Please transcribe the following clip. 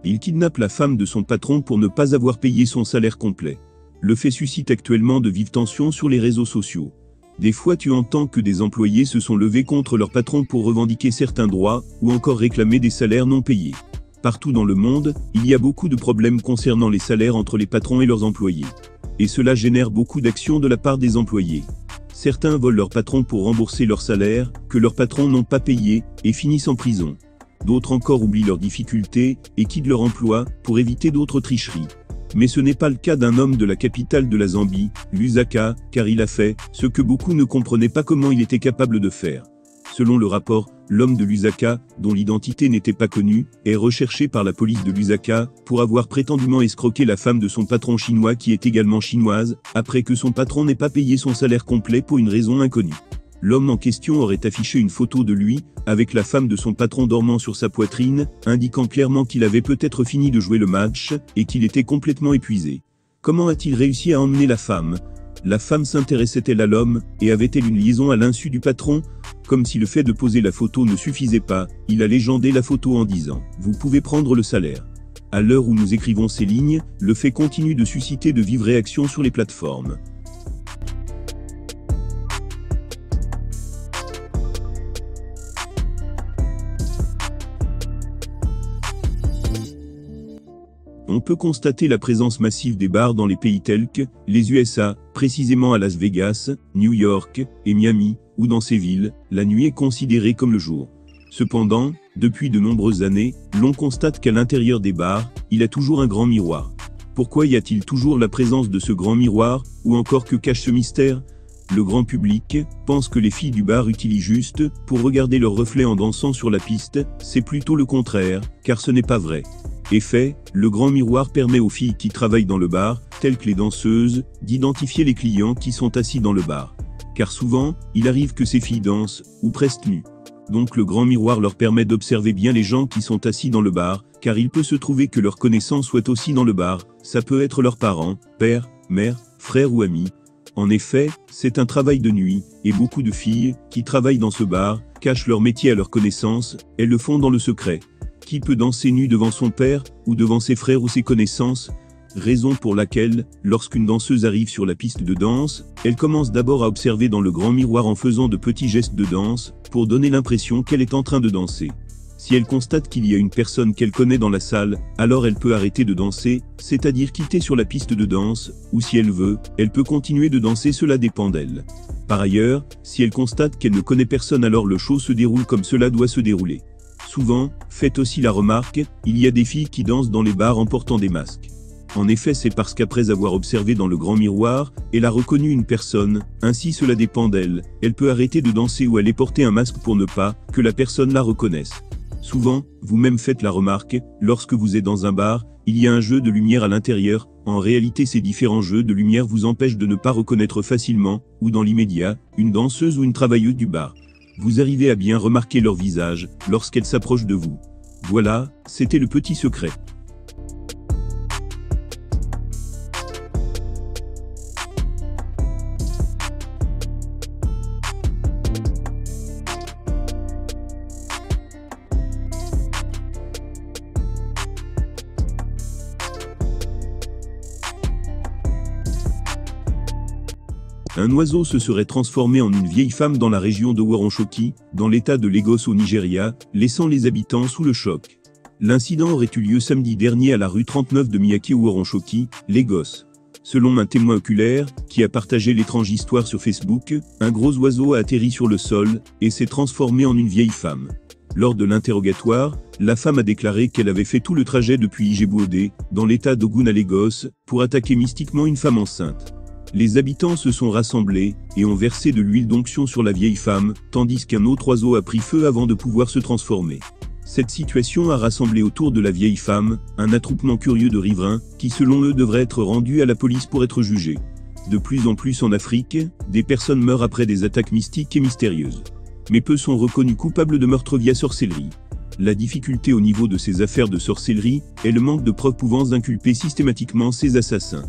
Il kidnappe la femme de son patron pour ne pas avoir payé son salaire complet. Le fait suscite actuellement de vives tensions sur les réseaux sociaux. Des fois tu entends que des employés se sont levés contre leur patron pour revendiquer certains droits, ou encore réclamer des salaires non payés. Partout dans le monde, il y a beaucoup de problèmes concernant les salaires entre les patrons et leurs employés. Et cela génère beaucoup d'actions de la part des employés. Certains volent leur patron pour rembourser leur salaire, que leurs patrons n'ont pas payé, et finissent en prison. D'autres encore oublient leurs difficultés, et quittent leur emploi, pour éviter d'autres tricheries. Mais ce n'est pas le cas d'un homme de la capitale de la Zambie, Lusaka, car il a fait ce que beaucoup ne comprenaient pas comment il était capable de faire. Selon le rapport, l'homme de Lusaka, dont l'identité n'était pas connue, est recherché par la police de Lusaka pour avoir prétendument escroqué la femme de son patron chinois qui est également chinoise, après que son patron n'ait pas payé son salaire complet pour une raison inconnue. L'homme en question aurait affiché une photo de lui, avec la femme de son patron dormant sur sa poitrine, indiquant clairement qu'il avait peut-être fini de jouer le match, et qu'il était complètement épuisé. Comment a-t-il réussi à emmener la femme ? La femme s'intéressait-elle à l'homme, et avait-elle une liaison à l'insu du patron ? Comme si le fait de poser la photo ne suffisait pas, il a légendé la photo en disant « Vous pouvez prendre le salaire ». À l'heure où nous écrivons ces lignes, le fait continue de susciter de vives réactions sur les plateformes. On peut constater la présence massive des bars dans les pays tels que les USA, précisément à Las Vegas, New York et Miami, ou dans ces villes, la nuit est considérée comme le jour. Cependant, depuis de nombreuses années, l'on constate qu'à l'intérieur des bars, il y a toujours un grand miroir. Pourquoi y a-t-il toujours la présence de ce grand miroir, ou encore que cache ce mystère ? Le grand public pense que les filles du bar utilisent juste pour regarder leur reflet en dansant sur la piste, c'est plutôt le contraire, car ce n'est pas vrai. Effet, le grand miroir permet aux filles qui travaillent dans le bar, telles que les danseuses, d'identifier les clients qui sont assis dans le bar. Car souvent, il arrive que ces filles dansent, ou presque nues. Donc le grand miroir leur permet d'observer bien les gens qui sont assis dans le bar, car il peut se trouver que leurs connaissances soient aussi dans le bar, ça peut être leurs parents, père, mère, frère ou amis. En effet, c'est un travail de nuit, et beaucoup de filles, qui travaillent dans ce bar, cachent leur métier à leurs connaissances, elles le font dans le secret. Qui peut danser nu devant son père, ou devant ses frères ou ses connaissances ? Raison pour laquelle, lorsqu'une danseuse arrive sur la piste de danse, elle commence d'abord à observer dans le grand miroir en faisant de petits gestes de danse, pour donner l'impression qu'elle est en train de danser. Si elle constate qu'il y a une personne qu'elle connaît dans la salle, alors elle peut arrêter de danser, c'est-à-dire quitter sur la piste de danse, ou si elle veut, elle peut continuer de danser, cela dépend d'elle. Par ailleurs, si elle constate qu'elle ne connaît personne, alors le show se déroule comme cela doit se dérouler. Souvent, faites aussi la remarque, il y a des filles qui dansent dans les bars en portant des masques. En effet, c'est parce qu'après avoir observé dans le grand miroir, elle a reconnu une personne, ainsi cela dépend d'elle, elle peut arrêter de danser ou aller porter un masque pour ne pas que la personne la reconnaisse. Souvent, vous-même faites la remarque, lorsque vous êtes dans un bar, il y a un jeu de lumière à l'intérieur, en réalité ces différents jeux de lumière vous empêchent de ne pas reconnaître facilement, ou dans l'immédiat, une danseuse ou une travailleuse du bar. Vous arrivez à bien remarquer leur visage, lorsqu'elles s'approchent de vous. Voilà, c'était le petit secret. Un oiseau se serait transformé en une vieille femme dans la région de Woronchoki, dans l'état de Lagos au Nigeria, laissant les habitants sous le choc. L'incident aurait eu lieu samedi dernier à la rue 39 de Miyake Woronchoki, Lagos. Selon un témoin oculaire, qui a partagé l'étrange histoire sur Facebook, un gros oiseau a atterri sur le sol, et s'est transformé en une vieille femme. Lors de l'interrogatoire, la femme a déclaré qu'elle avait fait tout le trajet depuis Ijebu-Ode, dans l'état d'Ogun à Lagos, pour attaquer mystiquement une femme enceinte. Les habitants se sont rassemblés, et ont versé de l'huile d'onction sur la vieille femme, tandis qu'un autre oiseau a pris feu avant de pouvoir se transformer. Cette situation a rassemblé autour de la vieille femme, un attroupement curieux de riverains, qui selon eux devraient être rendus à la police pour être jugés. De plus en plus en Afrique, des personnes meurent après des attaques mystiques et mystérieuses. Mais peu sont reconnus coupables de meurtre via sorcellerie. La difficulté au niveau de ces affaires de sorcellerie est le manque de preuves pouvant inculper systématiquement ces assassins.